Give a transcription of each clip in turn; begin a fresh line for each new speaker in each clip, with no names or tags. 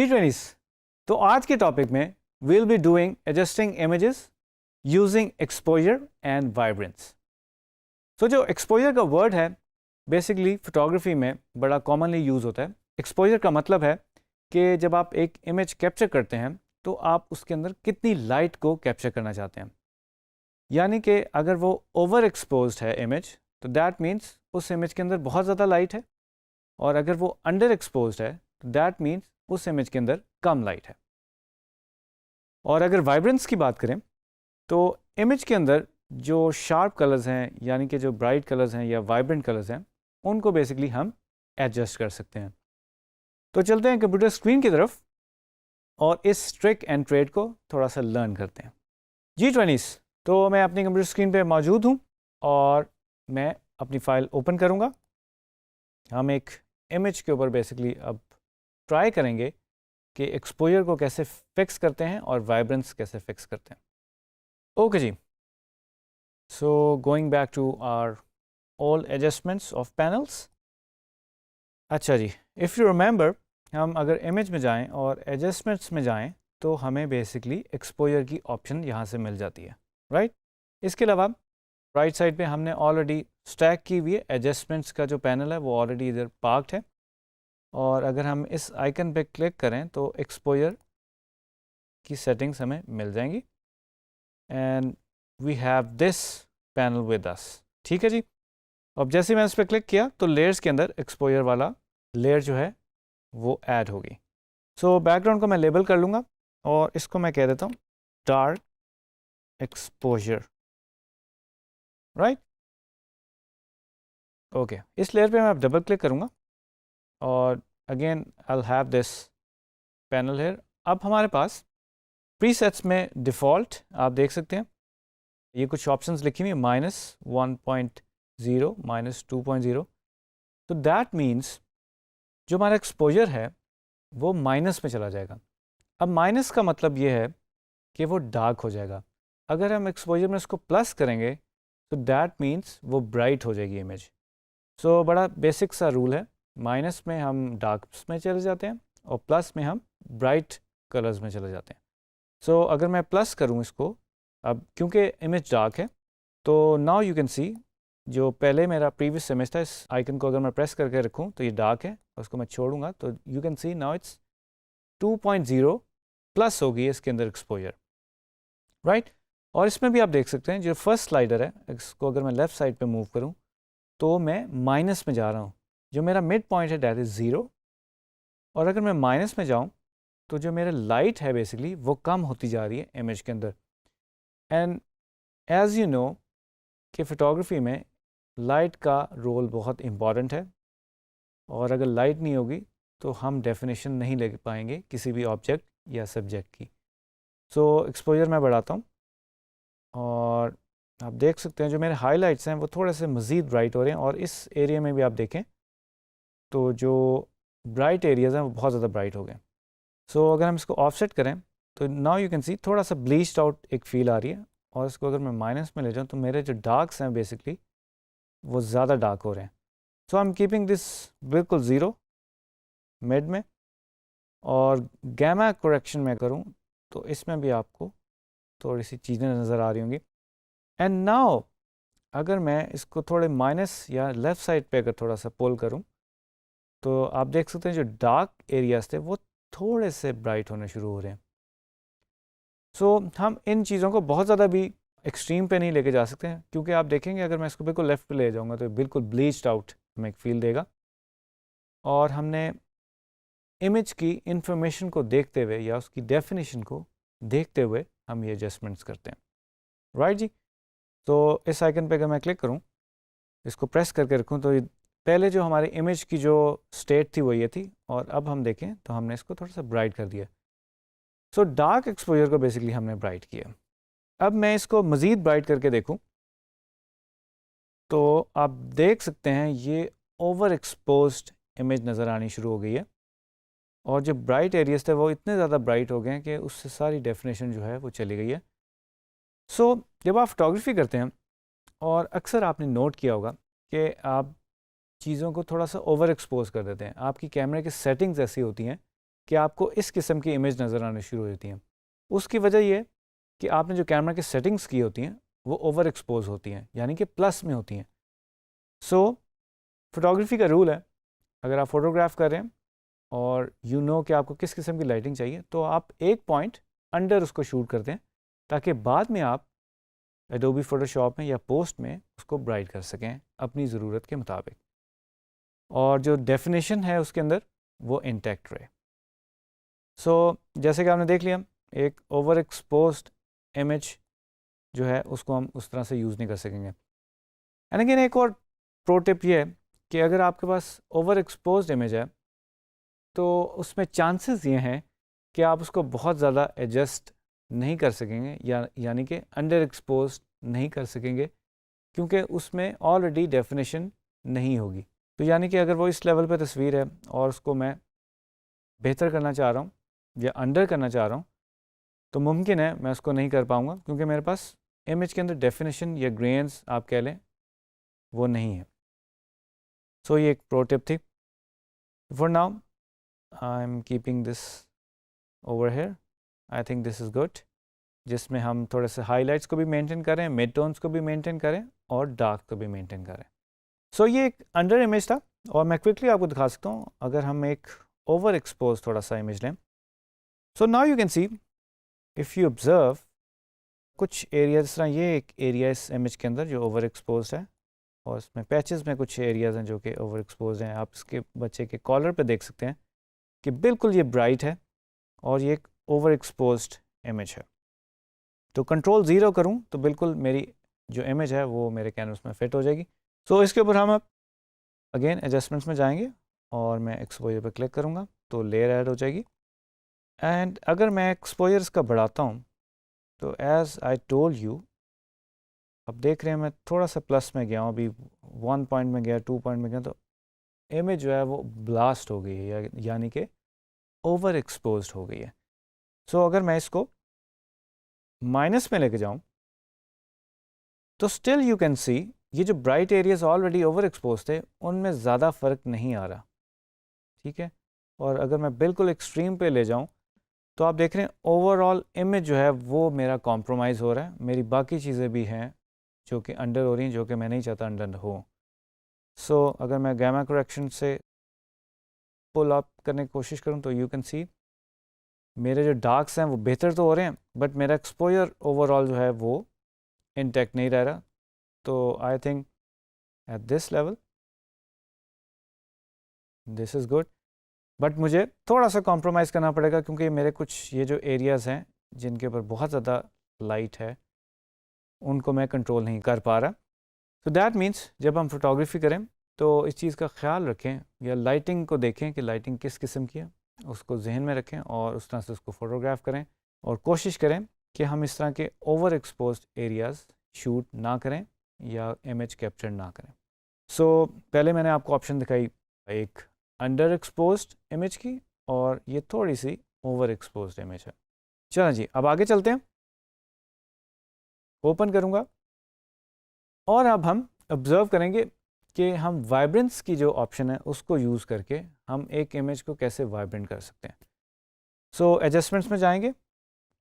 जी twenties. तो आज के टॉपिक में we'll be doing adjusting images using exposure and vibrance. तो जो exposure का वर्ड है बेसिकली फोटोग्राफी में बड़ा कॉमनली यूज़ होता है। एक्सपोजर का मतलब है कि जब आप एक इमेज कैप्चर करते हैं तो आप उसके अंदर कितनी लाइट को कैप्चर करना चाहते हैं। यानी कि अगर वो ओवर एक्सपोज्ड है इमेज तो दैट मीन्स उस इमेज के अंदर बहुत ज़्यादा लाइट है, और अगर वो अंडर एक्सपोज्ड है तो दैट मीन्स उस इमेज के अंदर कम लाइट है। और अगर वाइब्रेंस की बात करें तो इमेज के अंदर जो शार्प कलर्स हैं यानी कि जो ब्राइट कलर्स हैं या वाइब्रेंट कलर्स हैं उनको बेसिकली हम एडजस्ट कर सकते हैं। तो चलते हैं कंप्यूटर स्क्रीन की तरफ और इस ट्रिक एंड ट्रेड को थोड़ा सा लर्न करते हैं। जी ट्वेंटीज। तो मैं अपनी कंप्यूटर स्क्रीन पे मौजूद हूँ और मैं अपनी फ़ाइल ओपन करूँगा। हम एक इमेज के ऊपर बेसिकली अब ट्राई करेंगे कि एक्सपोजर को कैसे फिक्स करते हैं और वाइब्रेंस कैसे फिक्स करते हैं। ओके जी। So going back to our all adjustments of panels. अच्छा जी, इफ़ यू रिमेंबर, हम अगर इमेज में जाएं और एडजस्टमेंट्स में जाएं तो हमें बेसिकली एक्सपोजर की ऑप्शन यहाँ से मिल जाती है, राइट। इसके अलावा राइट साइड पे हमने ऑलरेडी स्टैक की हुई है एडजस्टमेंट्स का जो पैनल है वो ऑलरेडी इधर पार्क्ड है, और अगर हम इस आइकन पे क्लिक करें तो एक्सपोजर की सेटिंग्स हमें मिल जाएंगी and we have this panel with us. ठीक है जी। अब जैसे मैंने इस पर क्लिक किया तो लेयर्स के अंदर एक्सपोजर वाला लेयर जो है वो ऐड होगी। सो बैकग्राउंड को मैं लेबल कर लूँगा और इसको मैं कह देता हूँ डार्क एक्सपोजर, राइट। ओके, इस लेयर पे मैं डबल क्लिक करूँगा और again I will have this panel here. अब हमारे पास प्रीसेट्स में डिफ़ॉल्ट आप देख सकते हैं ये कुछ ऑप्शंस लिखी हुई -1.0 -2.0। तो दैट मीन्स जो हमारा एक्सपोजर है वो माइनस में चला जाएगा। अब माइनस का मतलब ये है कि वो डार्क हो जाएगा। अगर हम एक्सपोजर में इसको प्लस करेंगे तो दैट मीन्स वो ब्राइट हो जाएगी इमेज। सो बड़ा बेसिक सा रूल है, माइनस में हम डार्क्स में चले जाते हैं और प्लस में हम ब्राइट कलर्स में चले जाते हैं। सो अगर मैं प्लस करूं इसको, अब क्योंकि इमेज डार्क है तो नाउ यू कैन सी जो पहले मेरा प्रीवियस इमेज था, इस आइकन को अगर मैं प्रेस करके रखूं तो ये डार्क है, उसको मैं छोड़ूंगा तो you can see now it's 2.0 plus होगी इसके अंदर एक्सपोजर, राइट। और इसमें भी आप देख सकते हैं जो फर्स्ट स्लाइडर है इसको अगर मैं लेफ़्ट साइड पे मूव करूं तो मैं माइनस में जा रहा हूं। जो मेरा मिड पॉइंट है दैट इज़ 0, और अगर मैं माइनस में जाऊं तो जो मेरा लाइट है बेसिकली वो कम होती जा रही है इमेज के अंदर। एंड एज़ यू नो कि फ़ोटोग्राफी में लाइट का रोल बहुत इम्पॉर्टेंट है, और अगर लाइट नहीं होगी तो हम डेफिनेशन नहीं ले पाएंगे किसी भी ऑब्जेक्ट या सब्जेक्ट की। सो एक्सपोजर मैं बढ़ाता हूँ और आप देख सकते हैं जो मेरे हाइलाइट्स हैं वो थोड़े से मज़ीद ब्राइट हो रहे हैं, और इस एरिया में भी आप देखें तो जो ब्राइट एरियाज़ हैं वो बहुत ज़्यादा ब्राइट हो गए। सो अगर हम इसको ऑफसेट करें तो नाउ यू कैन सी थोड़ा सा ब्लीच्ड आउट एक फ़ील आ रही है, और इसको अगर मैं माइनस में ले जाऊँ तो मेरे जो डार्क्स हैं बेसिकली वो ज़्यादा डार्क हो रहे हैं। सो आई एम कीपिंग दिस बिल्कुल ज़ीरो मिड में, और गैमा करेक्शन में करूँ तो इसमें भी आपको थोड़ी सी चीज़ें नज़र आ रही होंगी। एंड नाउ अगर मैं इसको थोड़े माइनस या लेफ़्ट साइड पे अगर थोड़ा सा पुल करूँ तो आप देख सकते हैं जो डार्क एरियाज थे वो थोड़े से ब्राइट होने शुरू हो रहे हैं। सो हम इन चीज़ों को बहुत ज़्यादा भी एक्सट्रीम पे नहीं लेके जा सकते हैं, क्योंकि आप देखेंगे अगर मैं इसको बिल्कुल लेफ़्ट पे ले जाऊँगा तो बिल्कुल ब्लीच्ड आउट हमें एक फील देगा। और हमने इमेज की इंफॉर्मेशन को देखते हुए या उसकी डेफिनेशन को देखते हुए हम ये एडजस्टमेंट्स करते हैं, राइट जी। तो इस आइकन पे अगर मैं क्लिक करूँ, इसको प्रेस करके रखूँ तो पहले जो हमारे इमेज की जो स्टेट थी वो ये थी, और अब हम देखें तो हमने इसको थोड़ा सा ब्राइट कर दिया। सो डार्क एक्सपोजर को बेसिकली हमने ब्राइट किया। अब मैं इसको मज़ीद ब्राइट करके देखूं तो आप देख सकते हैं ये ओवर एक्सपोज्ड इमेज नज़र आनी शुरू हो गई है, और जो ब्राइट एरियाज थे वो इतने ज़्यादा ब्राइट हो गए हैं कि उससे सारी डेफिनेशन जो है वो चली गई है। सो जब आप फोटोग्राफी करते हैं, और अक्सर आपने नोट किया होगा कि आप चीज़ों को थोड़ा सा ओवर एक्सपोज कर देते हैं, आपकी कैमरे की सेटिंग्स ऐसी होती हैं कि आपको इस किस्म की इमेज नज़र आने शुरू हो जाती हैं। उसकी वजह ये कि आपने जो कैमरा की सेटिंग्स की होती हैं वो ओवर एक्सपोज होती हैं, यानी कि प्लस में होती हैं। सो फोटोग्राफी का रूल है, अगर आप फोटोग्राफ कर रहे हैं और यू नो कि आपको किस किस्म की लाइटिंग चाहिए, तो आप एक पॉइंट अंडर उसको शूट करते हैं ताकि बाद में आप एडोबी फोटोशॉप में या पोस्ट में उसको ब्राइट कर सकें अपनी ज़रूरत के मुताबिक, और जो डेफिनेशन है उसके अंदर वो इंटैक्ट रहे। सो जैसे कि आपने देख लिया, एक ओवर एक्सपोज्ड इमेज जो है उसको हम उस तरह से यूज़ नहीं कर सकेंगे। एंड अगेन एक और प्रो टिप ये है कि अगर आपके पास ओवर एक्सपोज्ड इमेज है तो उसमें चांसेस ये हैं कि आप उसको बहुत ज़्यादा एडजस्ट नहीं कर सकेंगे, यानी कि अंडर एक्सपोज नहीं कर सकेंगे, क्योंकि उसमें ऑलरेडी डेफिनेशन नहीं होगी। तो यानी कि अगर वो इस लेवल पे तस्वीर है और उसको मैं बेहतर करना चाह रहा हूँ या अंडर करना चाह रहा हूँ, तो मुमकिन है मैं उसको नहीं कर पाऊँगा, क्योंकि मेरे पास इमेज के अंदर डेफिनेशन या ग्रेन्स आप कह लें वो नहीं है। सो ये एक प्रो टिप थी। For now I am keeping this over here, I think this is good, जिसमें हम थोड़े से हाईलाइट्स को भी मेंटेन करें, मिड टोन्स को भी मेंटेन करें और डार्क को भी मेंटेन करें। सो ये एक अंडर इमेज था, और मैं क्विकली आपको दिखा सकता हूँ अगर हम एक ओवर एक्सपोज थोड़ा सा इमेज लें। So now you can see, if you observe, कुछ एरिया जिस तरह ये एक एरिया इस इमेज के अंदर जो ओवर एक्सपोज है, और इसमें पैचेस में कुछ एरियाज हैं जो कि ओवर एक्सपोज हैं। आप इसके बच्चे के कॉलर पे देख सकते हैं कि बिल्कुल ये ब्राइट है और ये एक ओवर एक्सपोज्ड इमेज है। तो कंट्रोल 0 करूं तो बिल्कुल मेरी जो इमेज है वो मेरे कैनवस में फिट हो जाएगी। सो इसके ऊपर हम अब अगेन एडजस्टमेंट्स में जाएंगे और मैं एक्सपोजर पर क्लिक करूंगा तो लेयर ऐड हो जाएगी। एंड अगर मैं एक्सपोजर इसका बढ़ाता हूं तो एज़ आई टोल्ड यू, अब देख रहे हैं मैं थोड़ा सा प्लस में गया हूँ, अभी 1 पॉइंट में गया, 2 पॉइंट में गया, तो इमेज जो है वो ब्लास्ट हो गई है, यानी कि ओवर एक्सपोज्ड हो गई है। सो अगर मैं इसको माइनस में लेके जाऊं तो स्टिल यू कैन सी ये जो bright areas already over expose थे उनमें ज़्यादा फ़र्क नहीं आ रहा, ठीक है। और अगर मैं बिल्कुल एक्सट्रीम पे ले जाऊं तो आप देख रहे हैं ओवरऑल इमेज जो है वो मेरा कॉम्प्रोमाइज़ हो रहा है, मेरी बाकी चीज़ें भी हैं जो कि अंडर हो रही हैं, जो कि मैं नहीं चाहता अंडर हो। सो अगर मैं गैमा करेक्शन से पुल अप करने की कोशिश करूं तो यू कैन सी मेरे जो डार्क्स हैं वो बेहतर तो हो रहे हैं, बट मेरा एक्सपोजर ओवरऑल जो है वो इंटैक्ट नहीं रह रहा। तो I think at this level this is good, but मुझे थोड़ा सा कॉम्प्रोमाइज़ करना पड़ेगा, क्योंकि मेरे कुछ ये जो एरियाज़ हैं जिनके ऊपर बहुत ज़्यादा लाइट है उनको मैं कंट्रोल नहीं कर पा रहा। सो दैट मीन्स जब हम फोटोग्राफी करें तो इस चीज़ का ख्याल रखें या लाइटिंग को देखें कि लाइटिंग किस किस्म की है, उसको जहन में रखें और उस तरह से उसको फ़ोटोग्राफ करें, और कोशिश करें कि हम इस तरह के ओवर एक्सपोज्ड एरियाज़ शूट ना करें या इमेज कैप्चर ना करें। सो पहले मैंने आपको ऑप्शन दिखाई एक अंडर एक्सपोज्ड इमेज की, और ये थोड़ी सी ओवर एक्सपोज्ड इमेज है। चलो जी, अब आगे चलते हैं। ओपन करूँगा और अब हम ऑब्ज़र्व करेंगे कि हम वाइब्रेंस की जो ऑप्शन है उसको यूज़ करके हम एक इमेज को कैसे वाइब्रेंट कर सकते हैं। सो एडजस्टमेंट्स में जाएंगे,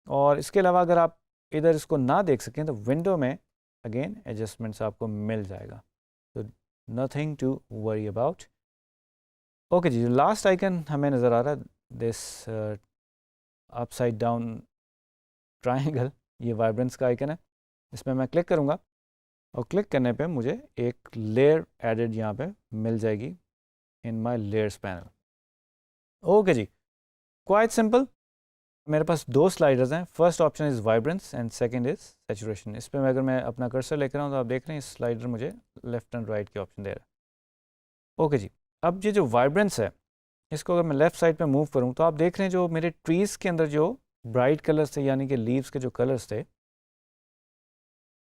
और इसके अलावा अगर आप इधर इसको ना देख सकें तो विंडो में अगेन एडजस्टमेंट्स आपको मिल जाएगा, तो nothing to worry about. Okay जी, लास्ट आइकन हमें नज़र आ रहा है, दिस अपसाइड डाउन ट्राइंगल, ये वाइब्रेंस का आइकन है। इसमें मैं क्लिक करूँगा और क्लिक करने पे मुझे एक लेयर एडेड यहाँ पे मिल जाएगी in my layers panel. Okay जी, क्वाइट सिंपल। मेरे पास दो स्लाइडर्स हैं, first option is vibrance and second is saturation. इस पर अगर मैं अपना कर्सर लेकर आऊँ तो आप देख रहे हैं इस स्लाइडर मुझे लेफ्ट एंड राइट के ऑप्शन दे रहा है। ओके जी, अब ये जो वाइब्रेंस है इसको अगर मैं लेफ़्ट साइड पे मूव करूँ तो आप देख रहे हैं जो मेरे ट्रीज़ के अंदर जो ब्राइट कलर्स थे, यानी कि लीव्स के जो कलर्स थे,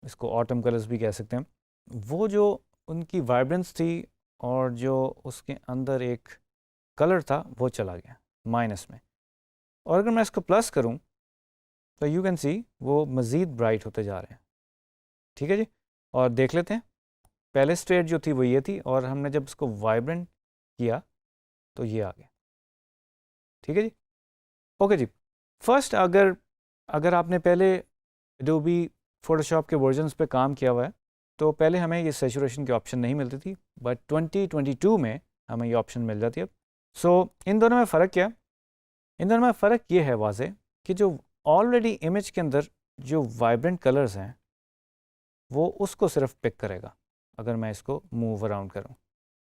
इसको ऑटम कलर्स भी कह सकते हैं, वो जो उनकी वाइब्रेंस थी और जो उसके अंदर एक कलर था वो चला गया माइनस में। और अगर मैं इसको प्लस करूं तो यू कैन सी वो मज़ीद ब्राइट होते जा रहे हैं। ठीक है जी, और देख लेते हैं। पहले स्टेट जो थी वो ये थी, और हमने जब इसको वाइब्रेंट किया तो ये आ गया। ठीक है जी, ओके जी, फर्स्ट अगर आपने पहले एडोबी फोटोशॉप के वर्जन्स पे काम किया हुआ है तो पहले हमें ये सैचुरेशन की ऑप्शन नहीं मिलती थी, बट 2022 में हमें ये ऑप्शन मिल जाती है। सो इन दोनों में फ़र्क क्या? इन दोनों में फ़र्क ये है वाज़े कि जो ऑलरेडी इमेज के अंदर जो वाइब्रेंट कलर्स हैं वो उसको सिर्फ पिक करेगा अगर मैं इसको मूव अराउंड करूं।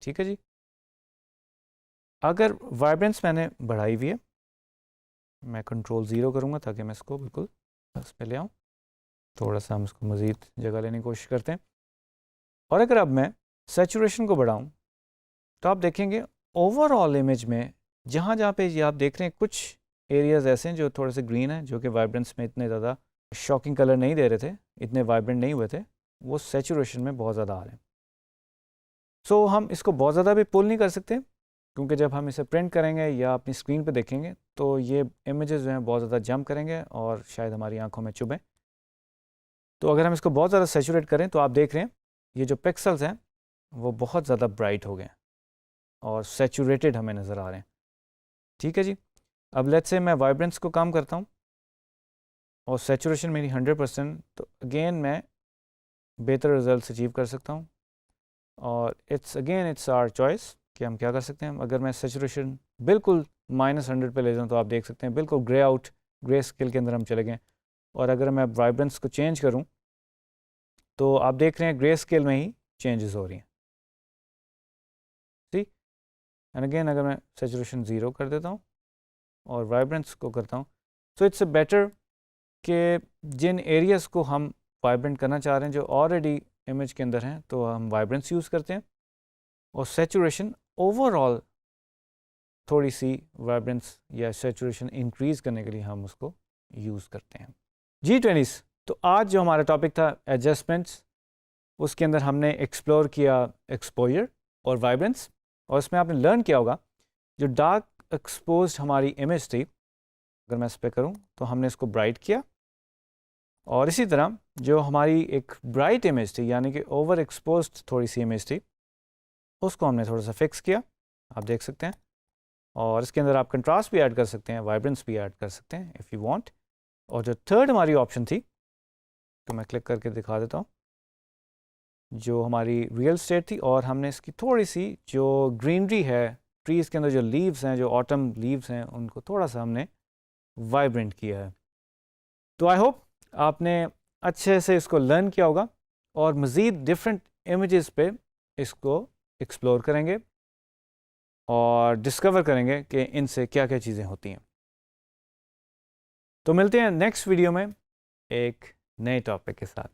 ठीक है जी, अगर वाइब्रेंस मैंने बढ़ाई हुई है, मैं कंट्रोल 0 करूंगा ताकि मैं इसको बिल्कुल बस पे ले आऊँ। थोड़ा सा हम इसको मज़ीद जगह लेने की कोशिश करते हैं। और अगर अब मैं सैचुरेशन को बढ़ाऊं तो आप देखेंगे ओवरऑल इमेज में जहाँ जहाँ पे ये आप देख रहे हैं कुछ एरियाज़ ऐसे हैं जो थोड़े से ग्रीन हैं, जो कि वाइब्रेंस में इतने ज़्यादा शॉकिंग कलर नहीं दे रहे थे, इतने वाइब्रेंट नहीं हुए थे, वो सैचुरेशन में बहुत ज़्यादा आ रहे हैं। सो हम इसको बहुत ज़्यादा भी पुल नहीं कर सकते क्योंकि जब हम इसे प्रिंट करेंगे या अपनी स्क्रीन पे देखेंगे तो ये इमेजेस जो हैं बहुत ज़्यादा जंप करेंगे और शायद हमारी आंखों में चुभें। तो अगर हम इसको बहुत ज़्यादा सैचुरेट करें तो आप देख रहे हैं ये जो पिक्सल्स हैं वो बहुत ज़्यादा ब्राइट हो गए हैं और सैचुरेटेड हमें नज़र आ रहे हैं। ठीक है जी, अब लेट्स से मैं वाइब्रेंस को कम करता हूँ और सैचुरेशन मेरी 100%, तो अगेन मैं बेहतर रिजल्ट अचीव कर सकता हूँ। और इट्स आवर चॉइस कि हम क्या कर सकते हैं। अगर मैं सैचुरेशन बिल्कुल -100 पे ले जाऊँ तो आप देख सकते हैं बिल्कुल ग्रे स्केल के अंदर हम चले गए। और अगर मैं वाइब्रेंस को चेंज करूँ तो आप देख रहे हैं ग्रे स्केल में ही चेंजेस हो रही हैं। ठीक, एंड अगेन अगर मैं सैचुरेशन 0 कर देता हूँ और वाइब्रेंस को करता हूँ, सो इट्स बेटर कि जिन एरियाज़ को हम वाइब्रेंट करना चाह रहे हैं जो ऑलरेडी इमेज के अंदर हैं तो हम वाइब्रेंस यूज़ करते हैं, और सैचुरेशन ओवरऑल थोड़ी सी वाइब्रेंस या सैचुरेशन इंक्रीज़ करने के लिए हम उसको यूज़ करते हैं। G20s, तो आज जो हमारा टॉपिक था एडजस्टमेंट्स, उसके अंदर हमने एक्सप्लोर किया एक्सपोजर और वाइब्रेंस, और इसमें आपने लर्न किया होगा जो डार्क एक्सपोज हमारी इमेज थी, अगर मैं इस पर करूँ तो हमने इसको ब्राइट किया, और इसी तरह जो हमारी एक ब्राइट इमेज थी यानी कि ओवर एक्सपोज थोड़ी सी इमेज थी उसको हमने थोड़ा सा फिक्स किया, आप देख सकते हैं। और इसके अंदर आप कंट्रास्ट भी ऐड कर सकते हैं, वाइब्रेंस भी ऐड कर सकते हैं इफ़ यू वांट। और जो थर्ड हमारी ऑप्शन थी तो मैं क्लिक करके दिखा देता हूँ, जो हमारी रियल स्टेट थी, और हमने इसकी थोड़ी सी जो ग्रीनरी है ट्रीज़ के अंदर जो लीव्स हैं, जो ऑटम लीव्स हैं, उनको थोड़ा सा हमने वाइब्रेंट किया है। तो आई होप आपने अच्छे से इसको लर्न किया होगा और मज़ीद डिफरेंट इमेजेस पे इसको एक्सप्लोर करेंगे और डिस्कवर करेंगे कि इनसे क्या क्या चीज़ें होती हैं। तो मिलते हैं नेक्स्ट वीडियो में एक नए टॉपिक के साथ।